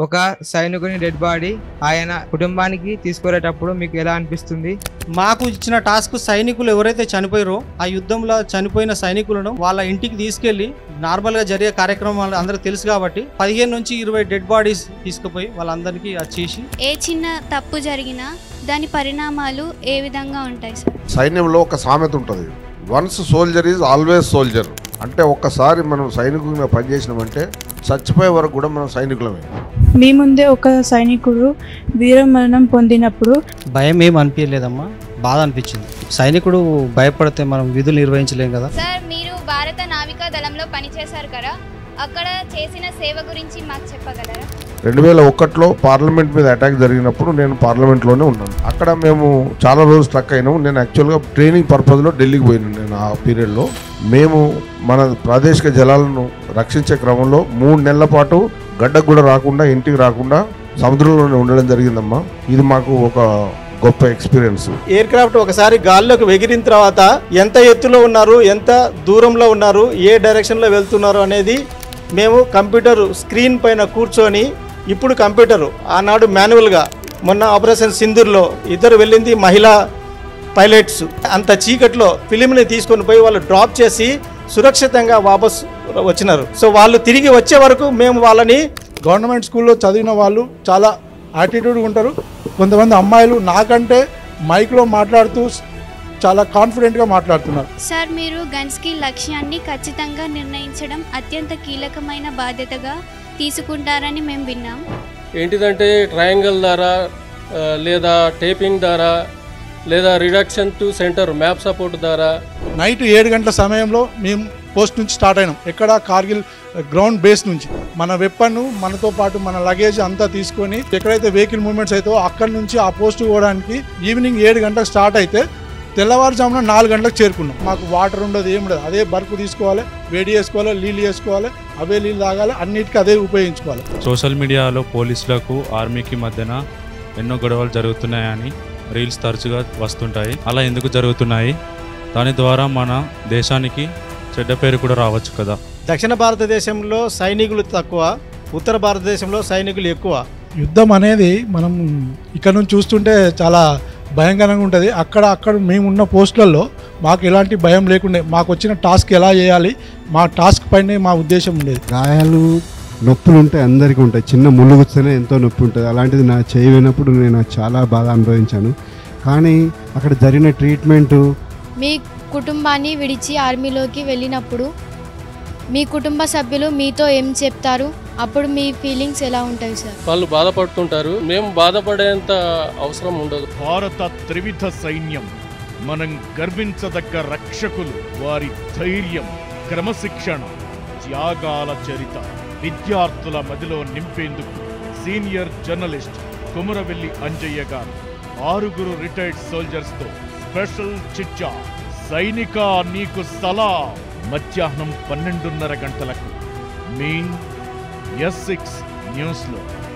ఒక సైనికుని dead body ఆయన కుటుంబానికి తీసుకునేటప్పుడు మీకు ఎలా అనిపిస్తుంది? మాకు ఇచ్చిన టాస్క్ సైనికులు ఎవరైతే చనిపోయారో ఆ యుద్ధంలో చనిపోయిన సైనికులను వాళ్ళ ఇంటికి తీసుకెళ్లి నార్మల్గా జరిగే కార్యక్రమాలు అందరూ తెలుసు కాబట్టి 15 నుంచి 20 డెడ్ బాడీస్ తీసుకుపోయి వాళ్ళందరికీ చేసి ఏ చిన్న తప్పు జరిగినా దాని పరిణామాలు ఏ విధంగా ఉంటాయి సార్? సైన్యంలో ఒక సామెత ఉంటుంది, once soldier is always soldier. అంటే ఒక్కసారి మనం సైనికులుగా పనిచేసినామంటే చచ్చిపోయే వరకు కూడా మనం సైనికులమే. మీ ముందే ఒక సైనికుడు వీరమరణం పొందినప్పుడు భయం ఏం అనిపించలేదమ్మా, బాధ అనిపించింది. సైనికుడు భయపడితే మనం విధులు నిర్వహించలేం కదా. సార్, మీరు భారత నావికా దళంలో పనిచేశారు కదా, అక్కడ చేసిన సేవ గురించి మాకు చెప్పగలరా? 2001లో పార్లమెంట్ మీద అటాక్ జరిగినప్పుడు నేను పార్లమెంట్లోనే ఉన్నాను. అక్కడ మేము చాలా రోజులు స్ట్రక్ అయినాము. నేను యాక్చువల్గా ట్రైనింగ్ పర్పస్లో ఢిల్లీకి పోయినాను. నేను ఆ పీరియడ్లో మేము మన ప్రాదేశిక జలాలను రక్షించే క్రమంలో 3 నెలల పాటు గడ్డకు కూడా రాకుండా, ఇంటికి రాకుండా సముద్రంలోనే ఉండడం జరిగిందమ్మా. ఇది మాకు ఒక గొప్ప ఎక్స్పీరియన్స్. ఎయిర్ క్రాఫ్ట్ ఒకసారి గాల్లోకి ఎగిరిన తర్వాత ఎంత ఎత్తులో ఉన్నారు, ఎంత దూరంలో ఉన్నారు, ఏ డైరెక్షన్లో వెళ్తున్నారు అనేది మేము కంప్యూటర్ స్క్రీన్ పైన కూర్చొని, ఇప్పుడు కంప్యూటరు ఆనాడు మాన్యువల్గా, మొన్న ఆపరేషన్ సింధూర్లో ఇద్దరు వెళ్ళింది మహిళా పైలట్స్. అంత చీకట్లో ఫిలింని తీసుకొని పోయి వాళ్ళు డ్రాప్ చేసి సురక్షితంగా వాపస్ వచ్చినారు. సో వాళ్ళు తిరిగి వచ్చే వరకు మేము వాళ్ళని గవర్నమెంట్ స్కూల్లో చదివిన వాళ్ళు చాలా యాటిట్యూడ్గా ఉంటారు. కొంతమంది అమ్మాయిలు నాకంటే మైక్లో మాట్లాడుతూ చాలా కాన్ఫిడెంట్గా మాట్లాడుతున్నారు. సార్, మీరు గన్స్కి లక్ష్యాన్ని ఖచ్చితంగా నిర్ణయించడం అత్యంత కీలకమైన బాధ్యతగా తీసుకుంటారని మేము విన్నాం. ఏంటిదంటే ట్రయాంగిల్ ద్వారా లేదా టేపింగ్ ద్వారా లేదా reduction to centre map support ద్వారా నైట్ 7 గంటల సమయంలో మేము పోస్ట్ నుంచి స్టార్ట్ అయినాం. ఎక్కడ కార్గిల్ గ్రౌండ్ బేస్ నుంచి మన వెపన్, మనతో పాటు మన లగేజ్ అంతా తీసుకొని ఎక్కడైతే వెహికల్ మూవ్మెంట్స్ అవుతాయో అక్కడి నుంచి ఆ పోస్ట్ పోవడానికి ఈవినింగ్ 7 గంటలకు స్టార్ట్ అయితే తెల్లవారుజామున 4 గంటలకు చేరుకున్నాం. మాకు వాటర్ ఉండదు, ఏముండదు. అదే బర్ఫ్ తీసుకోవాలి, వేడి చేసుకోవాలి, నీళ్ళు వేసుకోవాలి, అవే నీళ్ళు తాగాలి, అన్నిటికీ అదే ఉపయోగించుకోవాలి. సోషల్ మీడియాలో పోలీసులకు ఆర్మీకి మధ్యన ఎన్నో గొడవలు జరుగుతున్నాయని రీల్స్ తరచుగా వస్తుంటాయి. అలా ఎందుకు జరుగుతున్నాయి? దాని ద్వారా మన దేశానికి చెడ్డ పేరు కూడా రావచ్చు కదా. దక్షిణ భారతదేశంలో సైనికులు తక్కువ, ఉత్తర భారతదేశంలో సైనికులు ఎక్కువ. యుద్ధం అనేది మనం ఇక్కడ నుంచి చూస్తుంటే చాలా భయంకరంగా ఉంటుంది. అక్కడ మేమున్న పోస్టులలో మాకు ఎలాంటి భయం లేకుండే, మాకు వచ్చిన టాస్క్ ఎలా చేయాలి, మా టాస్క్ పైనే మా ఉద్దేశం ఉండేది. గాయాలు నొప్పులు ఉంటాయి, అందరికీ ఉంటాయి. చిన్న ముళ్ళు గుచ్చితేనే ఎంతో నొప్పి ఉంటుంది. అలాంటిది నా చేయి పోయినప్పుడు నేను చాలా బాధ అనుభవించాను. కానీ అక్కడ జరిగిన ట్రీట్మెంటు, మీ కుటుంబాన్ని విడిచి ఆర్మీలోకి వెళ్ళినప్పుడు మీ కుటుంబ సభ్యులు మీతో ఏం చెప్తారు? అప్పుడు మీ ఫీలింగ్స్ ఎలా ఉంటాయి సార్? వాళ్ళు బాధపడుతుంటారు, మేము బాధపడేంత అవసరం ఉండదు. భారత త్రివిధ సైన్యం మనం గర్వించదగ్గ రక్షకులు. వారి ధైర్యం, క్రమశిక్షణ, త్యాగాల చరిత విద్యార్థుల మదిలో నింపేందుకు సీనియర్ జర్నలిస్ట్ కుమరవెల్లి అంజయ్య గారు 6 రిటైర్డ్ సోల్జర్స్తో స్పెషల్ చిట్చా. సైనిక నీకు సలాం. మధ్యాహ్నం 12:30 గంటలకు మీ S6 న్యూస్లో.